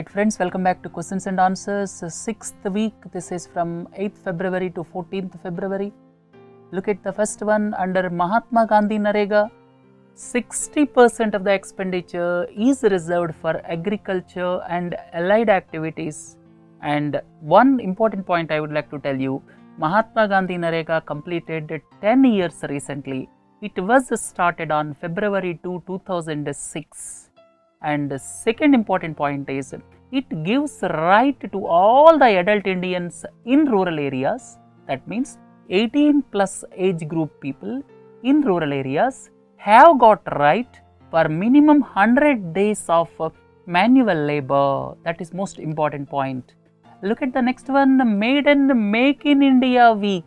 Right friends, welcome back to questions and answers. 6th week, this is from 8th February to 14th February. Look at the first one. Under Mahatma Gandhi Narega, 60% of the expenditure is reserved for agriculture and allied activities. And one important point I would like to tell you, Mahatma Gandhi Narega completed 10 years recently. It was started on February 2, 2006. And the second important point is, it gives right to all the adult Indians in rural areas, that means 18 plus age group people in rural areas have got right for minimum 100 days of manual labor. That is most important point. Look at the next one, Maiden Make in India Week.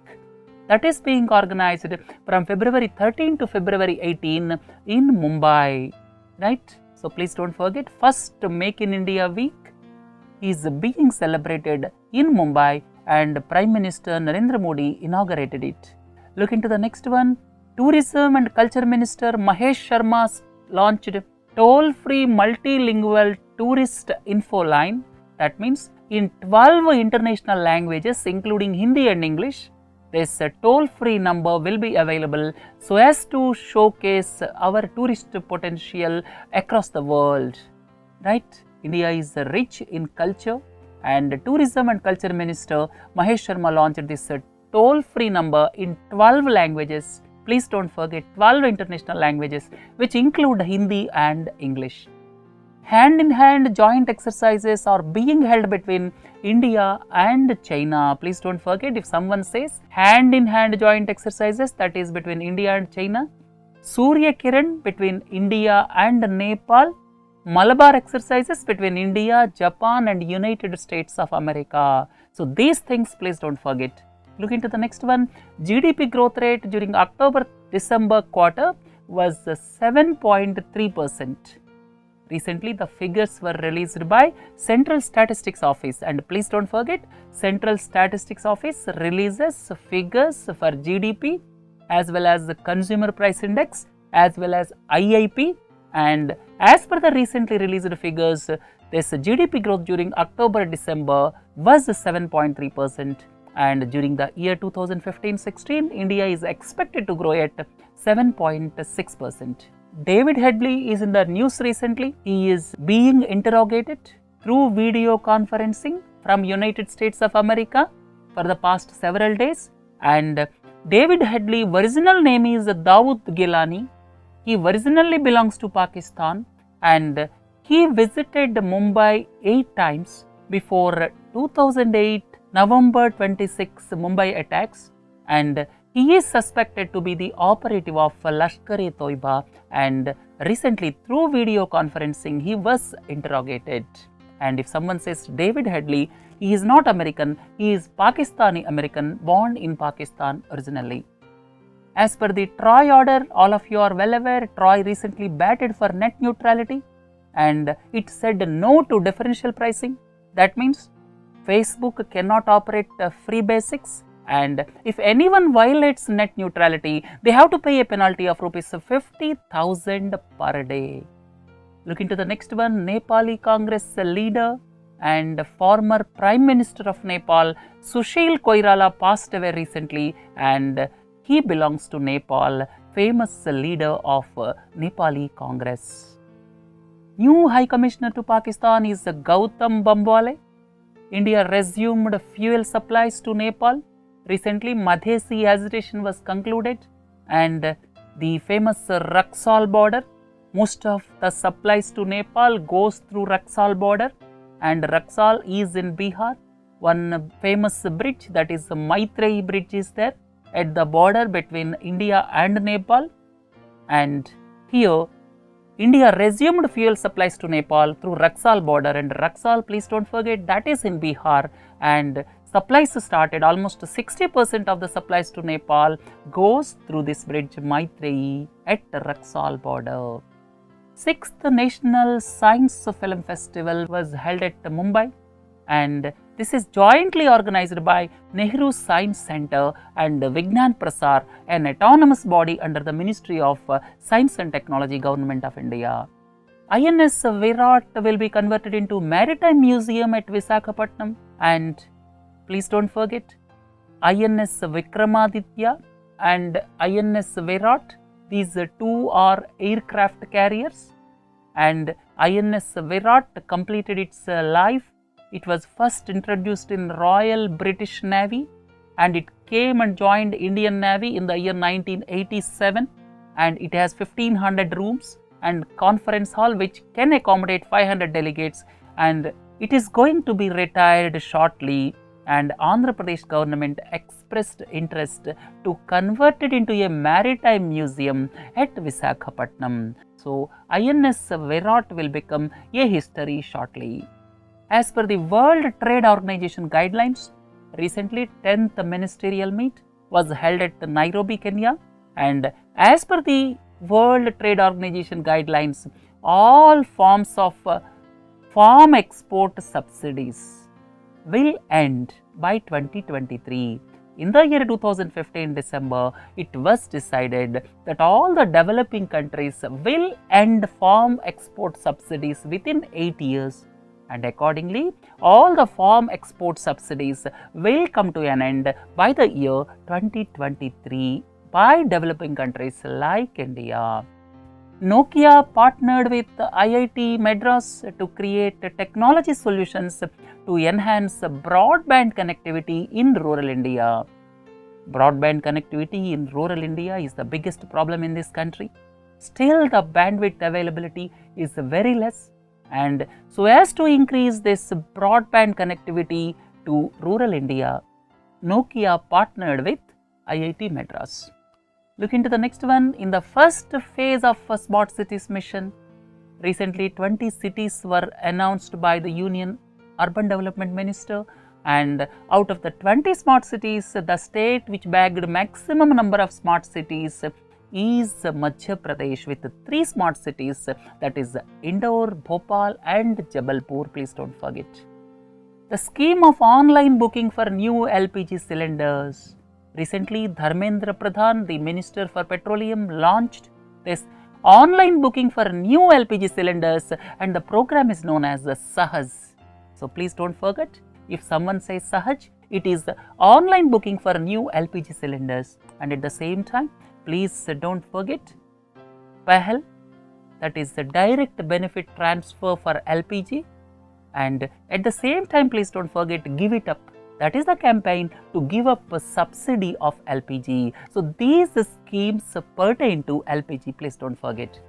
That is being organized from February 13 to February 18 in Mumbai, right? So please don't forget, first Make in India Week is being celebrated in Mumbai and Prime Minister Narendra Modi inaugurated it. Look into the next one. Tourism and Culture Minister Mahesh Sharma launched toll-free multilingual tourist info line. That means in 12 international languages including Hindi and English, this toll-free number will be available so as to showcase our tourist potential across the world, right? India is rich in culture, and Tourism and Culture Minister Mahesh Sharma launched this toll-free number in 12 languages. Please don't forget, 12 international languages which include Hindi and English. Hand-in-hand joint exercises are being held between India and China. Please don't forget, if someone says hand-in-hand joint exercises, that is between India and China. Surya Kiran between India and Nepal. Malabar exercises between India, Japan and United States of America. So these things please don't forget. Look into the next one. GDP growth rate during October-December quarter was 7.3%. Recently, the figures were released by Central Statistics Office, and please don't forget, Central Statistics Office releases figures for GDP as well as the Consumer Price Index as well as IIP, and as per the recently released figures, this GDP growth during October-December was 7.3%, and during the year 2015-16, India is expected to grow at 7.6%. David Headley is in the news recently. He is being interrogated through video conferencing from United States of America for the past several days. And David Headley original name is Dawood Gilani. He originally belongs to Pakistan and he visited Mumbai 8 times before 2008 November 26 Mumbai attacks, and he is suspected to be the operative of Lashkar-e-Toiba, and recently through video conferencing he was interrogated. And if someone says David Headley, he is not American, he is Pakistani American, born in Pakistan originally. As per the Troy order, all of you are well aware, Troy recently batted for net neutrality and it said no to differential pricing. That means Facebook cannot operate free basics, and if anyone violates net neutrality, they have to pay a penalty of rupees 50,000 per day. Look into the next one. Nepali Congress leader and former Prime Minister of Nepal, Sushil Koirala, passed away recently, and he belongs to Nepal, famous leader of Nepali Congress. New High Commissioner to Pakistan is Gautam Bambwale. India resumed fuel supplies to Nepal. Recently, Madhesi agitation was concluded, and the famous Raxaul border, most of the supplies to Nepal goes through Raxaul border, and Raxaul is in Bihar. One famous bridge, that is the Maitreyi bridge, is there at the border between India and Nepal, and here India resumed fuel supplies to Nepal through Raxaul border, and Raxaul, please don't forget, that is in Bihar, and supplies started. Almost 60% of the supplies to Nepal goes through this bridge Maitreyi at the Raxaul border. 6th National Science Film Festival was held at Mumbai, and this is jointly organized by Nehru Science Center and Vignan Prasar, an autonomous body under the Ministry of Science and Technology, Government of India. INS Virat will be converted into Maritime Museum at Visakhapatnam, and please don't forget INS Vikramaditya and INS Virat. These two are aircraft carriers, and INS Virat completed its life. It was first introduced in Royal British Navy, and it came and joined Indian Navy in the year 1987, and it has 1500 rooms and conference hall which can accommodate 500 delegates, and it is going to be retired shortly, and Andhra Pradesh government expressed interest to convert it into a maritime museum at Visakhapatnam. So, INS Virat will become a history shortly. As per the World Trade Organization guidelines, recently 10th ministerial meet was held at Nairobi, Kenya, and as per the World Trade Organization guidelines, all forms of farm export subsidies will end by 2023. In the year 2015 December, it was decided that all the developing countries will end farm export subsidies within 8 years, and accordingly all the farm export subsidies will come to an end by the year 2023 by developing countries like India. Nokia partnered with IIT Madras to create technology solutions to enhance broadband connectivity in rural India. Broadband connectivity in rural India is the biggest problem in this country. Still, the bandwidth availability is very less, and so as to increase this broadband connectivity to rural India, Nokia partnered with IIT Madras. Look into the next one. In the first phase of a Smart Cities mission, recently 20 cities were announced by the Union Urban Development Minister, and out of the 20 smart cities, the state which bagged maximum number of smart cities is Madhya Pradesh with 3 smart cities, that is Indore, Bhopal and Jabalpur. Please don't forget. The scheme of online booking for new LPG cylinders. Recently, Dharmendra Pradhan, the Minister for Petroleum, launched this online booking for new LPG cylinders, and the program is known as Sahaj. So, please don't forget, if someone says Sahaj, it is online booking for new LPG cylinders, and at the same time, please don't forget Pahal, that is the direct benefit transfer for LPG, and at the same time, please don't forget Give It Up. That is the campaign to give up a subsidy of LPG. So, these schemes pertain to LPG, please don't forget.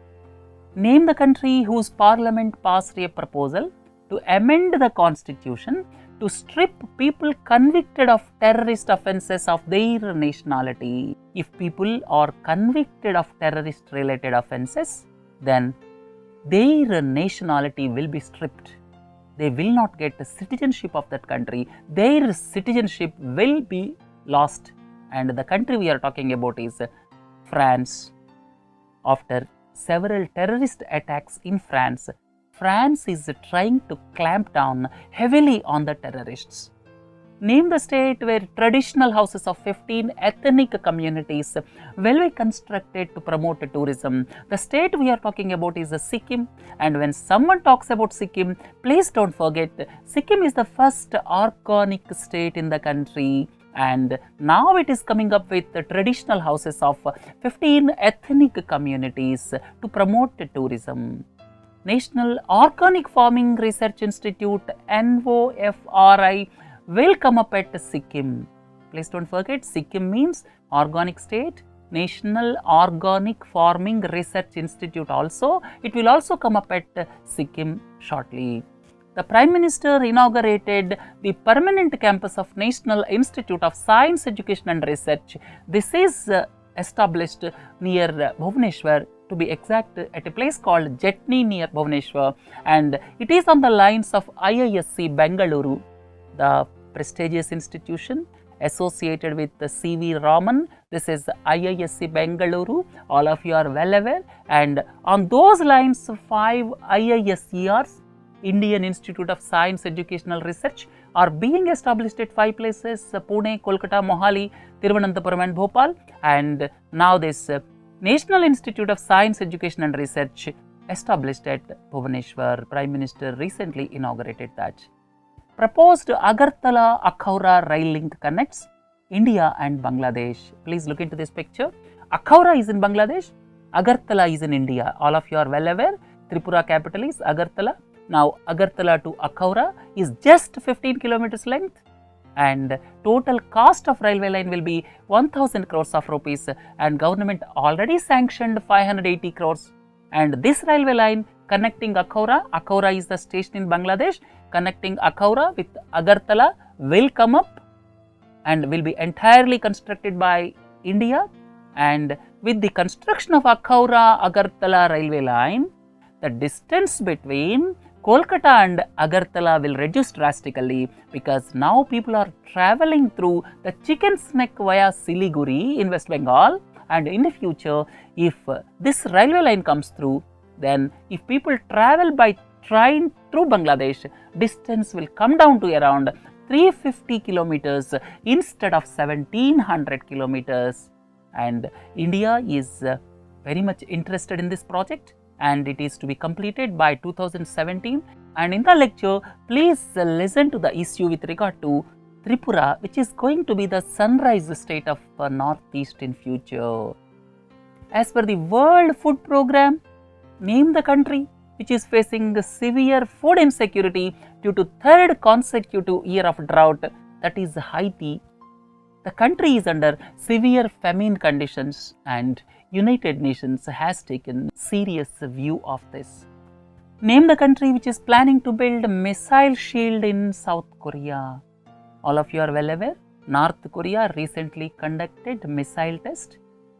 Name the country whose parliament passed a proposal to amend the constitution to strip people convicted of terrorist offences of their nationality. If people are convicted of terrorist related offences, then their nationality will be stripped. They will not get the citizenship of that country. Their citizenship will be lost. And the country we are talking about is France. After several terrorist attacks in France, France is trying to clamp down heavily on the terrorists. Name the state where traditional houses of 15 ethnic communities will be constructed to promote tourism. The state we are talking about is Sikkim, and when someone talks about Sikkim, please don't forget, Sikkim is the first organic state in the country, and now it is coming up with the traditional houses of 15 ethnic communities to promote tourism. National Organic Farming Research Institute, NOFRI, will come up at Sikkim. Please don't forget, Sikkim means organic state. National Organic Farming Research Institute also, it will also come up at Sikkim shortly. The Prime Minister inaugurated the permanent campus of National Institute of Science, Education and Research. This is established near Bhubaneswar, to be exact, at a place called Jetni near Bhubaneswar, and it is on the lines of IISc Bengaluru, the prestigious institution associated with the C.V. Raman. This is IISc Bengaluru, all of you are well aware, and on those lines 5 IISERs, Indian Institute of Science Educational Research, are being established at 5 places: Pune, Kolkata, Mohali, Thiruvananthapuram and Bhopal, and now this National Institute of Science Education and Research established at Bhubaneswar. Prime Minister recently inaugurated that. Proposed Agartala-Akhaura rail link connects India and Bangladesh. Please look into this picture. Akhaura is in Bangladesh, Agartala is in India. All of you are well aware, Tripura capital is Agartala. Now, Agartala to Akhaura is just 15 kilometers length, and total cost of railway line will be 1000 crores of rupees, and government already sanctioned 580 crores. And this railway line connecting Akhaura is the station in Bangladesh, connecting Akhaura with Agartala will come up and will be entirely constructed by India. And with the construction of Akhaura-Agartala railway line, the distance between Kolkata and Agartala will reduce drastically, because now people are travelling through the Chicken's Neck via Siliguri in West Bengal, and in the future, if this railway line comes through, then if people travel by train through Bangladesh, distance will come down to around 350 kilometers instead of 1700 kilometers. And India is very much interested in this project, and it is to be completed by 2017. And in the lecture, please listen to the issue with regard to Tripura, which is going to be the sunrise state of Northeast in future. As per the World Food Programme, name the country which is facing severe food insecurity due to third consecutive year of drought, that is Haiti. The country is under severe famine conditions, and United Nations has taken serious view of this. Name the country which is planning to build a missile shield in South Korea. All of you are well aware, North Korea recently conducted missile test.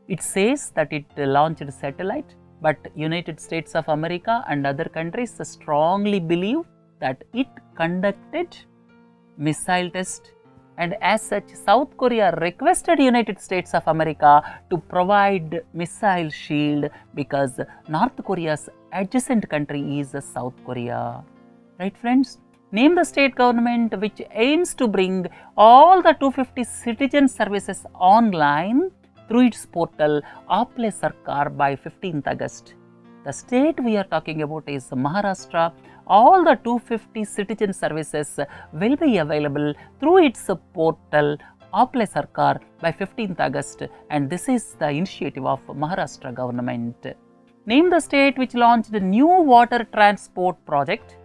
It says that it launched satellite, but United States of America and other countries strongly believe that it conducted missile test, and as such South Korea requested United States of America to provide missile shield, because North Korea's adjacent country is South Korea. Right friends? Name the state government which aims to bring all the 250 citizen services online through its portal Aapale Sarkar by 15th August. The state we are talking about is Maharashtra. All the 250 citizen services will be available through its portal Aapale Sarkar by 15th August, and this is the initiative of Maharashtra government. Name the state which launched a new water transport project,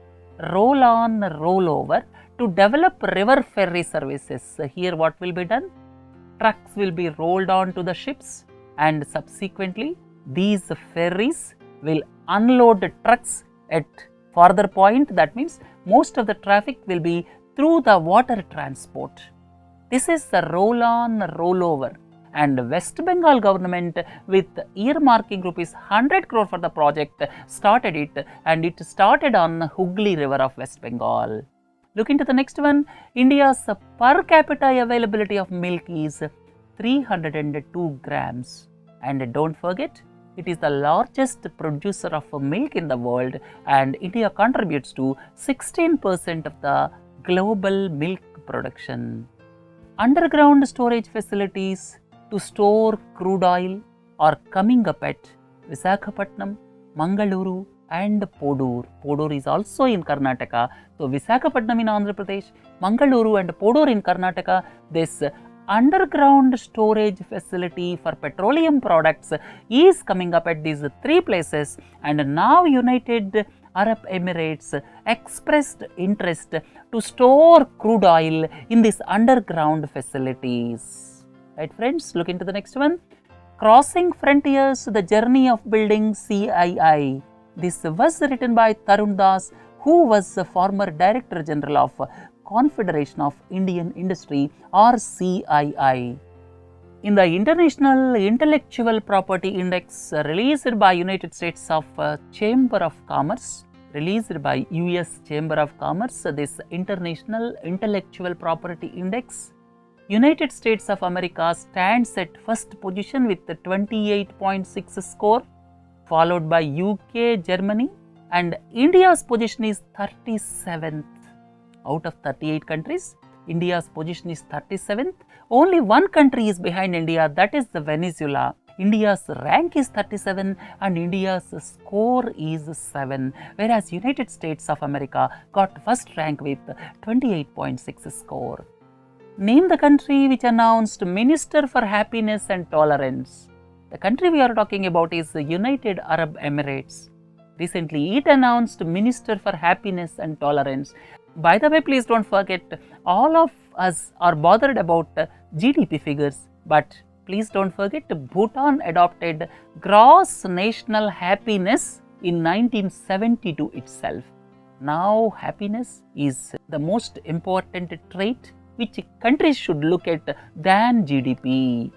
Roll On Roll Over, to develop river ferry services. Here what will be done? Trucks will be rolled on to the ships, and subsequently these ferries will unload trucks at further point. That means most of the traffic will be through the water transport. This is the roll on roll over, and West Bengal government with earmarking rupees 100 crore for the project started it, and it started on Hooghly river of West Bengal. Look into the next one. India's per capita availability of milk is 302 grams, and don't forget, it is the largest producer of milk in the world, and India contributes to 16% of the global milk production. Underground storage facilities to store crude oil are coming up at Visakhapatnam, Mangaluru and Podur. Podur is also in Karnataka. So, Visakhapatnam in Andhra Pradesh, Mangaluru and Podur in Karnataka, this underground storage facility for petroleum products is coming up at these three places, and now United Arab Emirates expressed interest to store crude oil in these underground facilities. Right friends, look into the next one. Crossing Frontiers, the Journey of Building CII. This was written by Tarun Das, who was the former Director General of Confederation of Indian Industry, or CII. In the International Intellectual Property Index released by United States of Chamber of Commerce, released by US Chamber of Commerce, this International Intellectual Property Index, United States of America stands at first position with the 28.6 score, followed by UK, Germany, and India's position is 37th. Out of 38 countries, India's position is 37th. Only one country is behind India, that is the Venezuela. India's rank is 37 and India's score is 7, whereas United States of America got first rank with 28.6 score. Name the country which announced Minister for Happiness and Tolerance. The country we are talking about is the United Arab Emirates. Recently, it announced Minister for Happiness and Tolerance. By the way, please don't forget, all of us are bothered about GDP figures, but please don't forget, Bhutan adopted gross national happiness in 1972 itself. Now, happiness is the most important trait which countries should look at than GDP.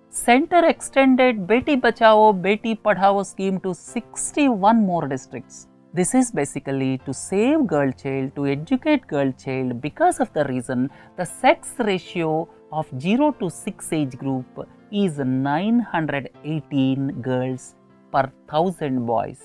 Center extended Beti Bachao, Beti Padhao scheme to 61 more districts. This is basically to save girl child, to educate girl child, because of the reason the sex ratio of 0 to 6 age group is 918 girls per 1000 boys.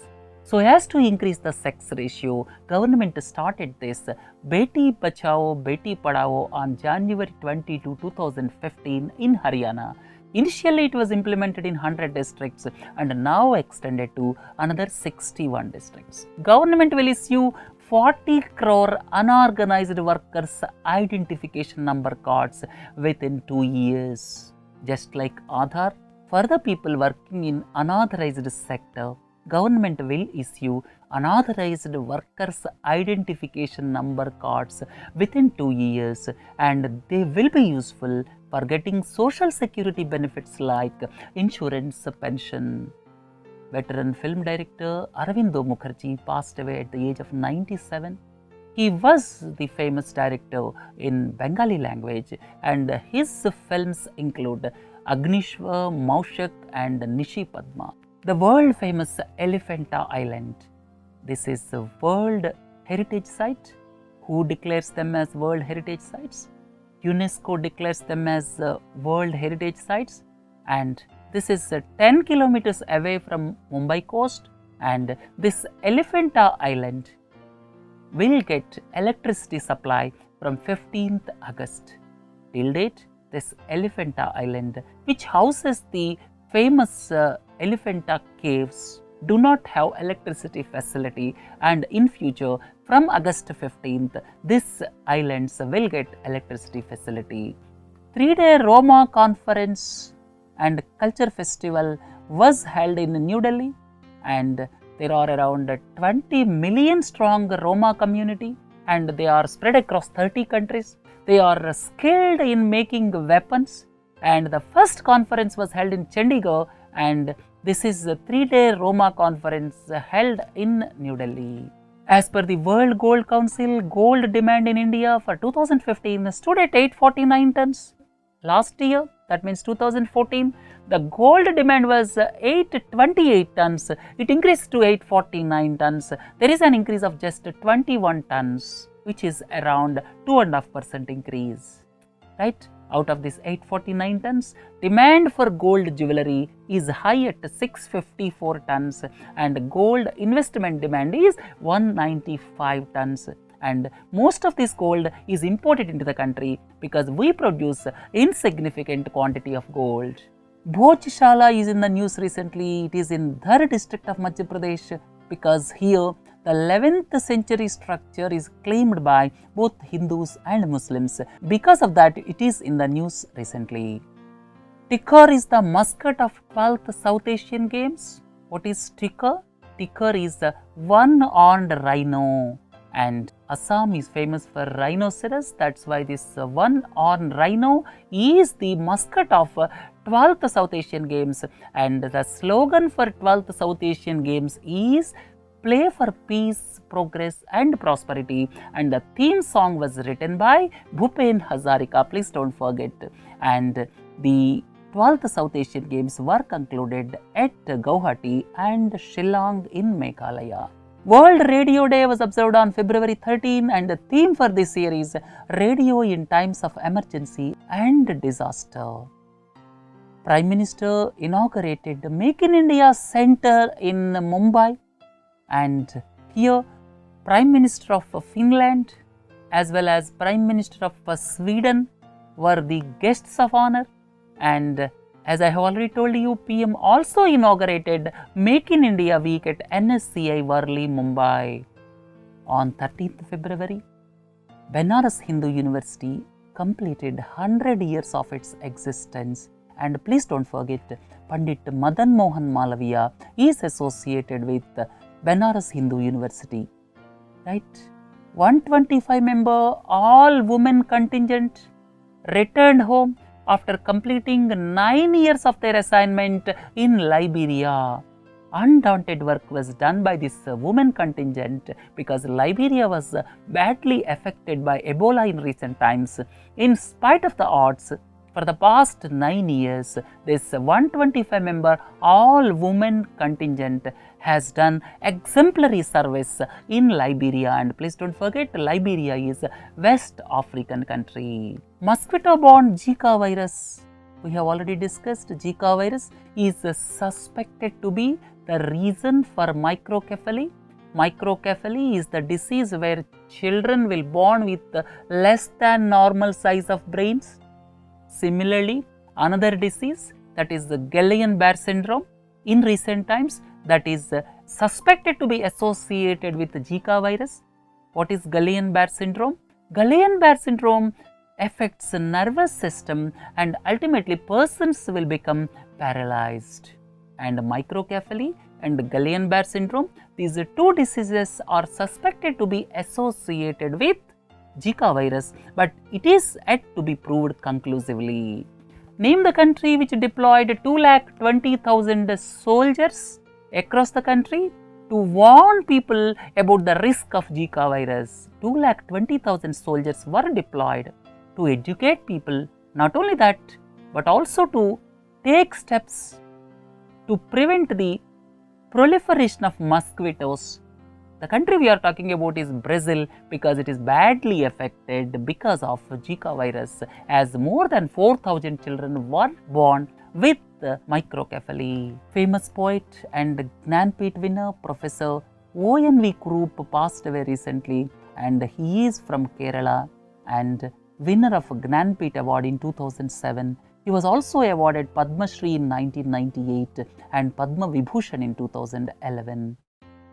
So as to increase the sex ratio, government started this Beti Bachao, Beti Padhao on January 22, 2015 in Haryana. Initially, it was implemented in 100 districts and now extended to another 61 districts. Government will issue 40 crore unorganized workers identification number cards within 2 years. Just like Aadhaar, for the people working in unauthorized sector, government will issue unauthorized workers identification number cards within 2 years, and they will be useful for getting social security benefits like insurance, pension. Veteran film director Aravindo Mukherjee passed away at the age of 97. He was the famous director in Bengali language, and his films include Agnishva, Maushak and Nishi Padma. The world famous Elephanta Island. This is a World Heritage Site. Who declares them as World Heritage Sites? UNESCO declares them as World Heritage Sites, and this is 10 kilometers away from Mumbai coast, and this Elephanta Island will get electricity supply from 15th August. Till date, this Elephanta Island, which houses the famous Elephanta caves, do not have electricity facility, and in future from August 15th, this islands will get electricity facility. 3-day Roma conference and culture festival was held in New Delhi, and there are around 20 million strong Roma community, and they are spread across 30 countries. They are skilled in making weapons, and the first conference was held in Chandigarh, and this is a 3-day Roma conference held in New Delhi. As per the World Gold Council, gold demand in India for 2015 stood at 849 tons. Last year, that means 2014, the gold demand was 828 tons. It increased to 849 tons. There is an increase of just 21 tons, which is around 2.5% increase, right? Out of this 849 tons, demand for gold jewelry is high at 654 tons, and gold investment demand is 195 tons. And most of this gold is imported into the country because we produce insignificant quantity of gold. Bhojshala is in the news recently. It is in Dhar district of Madhya Pradesh because here the 11th century structure is claimed by both Hindus and Muslims. Because of that, it is in the news recently. Tikar is the mascot of 12th South Asian Games. What is Tikar? Tikar is the one-horned rhino, and Assam is famous for rhinoceros. That's why this one-horned rhino is the mascot of 12th South Asian Games, and the slogan for 12th South Asian Games is Play for Peace, Progress and Prosperity, and the theme song was written by Bhupen Hazarika, please don't forget. And the 12th South Asian Games were concluded at Guwahati and Shillong in Meghalaya. World Radio Day was observed on February 13, and the theme for this year is Radio in Times of Emergency and Disaster. Prime Minister inaugurated Make in India Center in Mumbai, and here Prime Minister of Finland as well as Prime Minister of Sweden were the guests of honor, and As I have already told you, PM also inaugurated Make in India Week at NSCI Worli, Mumbai. On 13th February, Benares Hindu University completed 100 years of its existence. And please don't forget, Pandit Madan Mohan Malaviya is associated with Benares Hindu University. Right? 125-member all-women contingent returned home after completing 9 years of their assignment in Liberia. Undaunted work was done by this women contingent because Liberia was badly affected by Ebola in recent times. In spite of the odds, for the past 9 years, this 125-member all-women contingent has done exemplary service in Liberia. And please don't forget, Liberia is a West African country. Mosquito-borne Zika virus. We have already discussed Zika virus is suspected to be the reason for microcephaly. Microcephaly is the disease where children will born with less than normal size of brains. Similarly, another disease, that is the Guillain-Barré syndrome, in recent times that is suspected to be associated with Zika virus. What is Guillain-Barré syndrome? Guillain-Barré syndrome affects the nervous system and ultimately persons will become paralyzed. And microcephaly and Guillain-Barré syndrome, these two diseases are suspected to be associated with Zika virus, but it is yet to be proved conclusively. Name the country which deployed 2,20,000 soldiers across the country to warn people about the risk of Zika virus. 2,20,000 soldiers were deployed to educate people, not only that, but also to take steps to prevent the proliferation of mosquitoes. The country we are talking about is Brazil because it is badly affected because of Zika virus, as more than 4,000 children were born with microcephaly. Famous poet and Gnanpith winner Professor O.N.V. Kurup passed away recently, and he is from Kerala and winner of Gnanpith Award in 2007. He was also awarded Padma Shri in 1998 and Padma Vibhushan in 2011.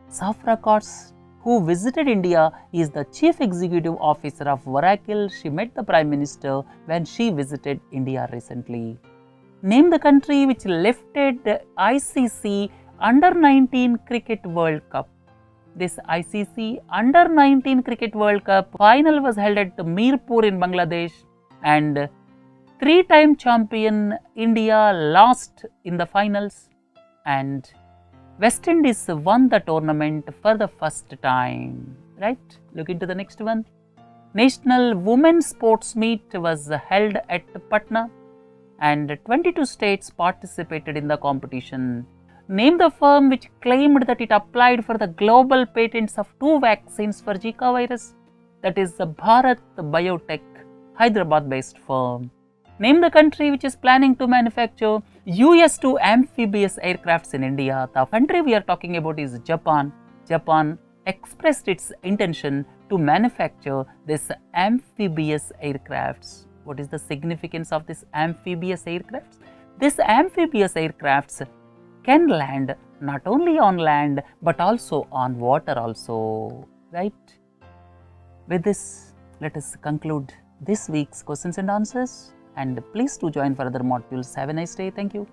Safra Cots, who visited India, is the Chief Executive Officer of Oracle. She met the Prime Minister when she visited India recently. Name the country which lifted the ICC Under-19 Cricket World Cup. This ICC Under-19 Cricket World Cup final was held at Mirpur in Bangladesh, and three-time champion India lost in the finals, and West Indies won the tournament for the first time. Right? Look into the next one. National Women's Sports Meet was held at Patna, and 22 states participated in the competition. Name the firm which claimed that it applied for the global patents of 2 vaccines for Zika virus. That is the Bharat Biotech, Hyderabad-based firm. Name the country which is planning to manufacture US-2 Amphibious Aircrafts in India. The country we are talking about is Japan. Japan expressed its intention to manufacture this amphibious aircrafts. What is the significance of this amphibious aircrafts? This amphibious aircrafts can land not only on land but also on water also, right? With this, let us conclude this week's questions and answers, and please do join for other modules. Have a nice day. Thank you.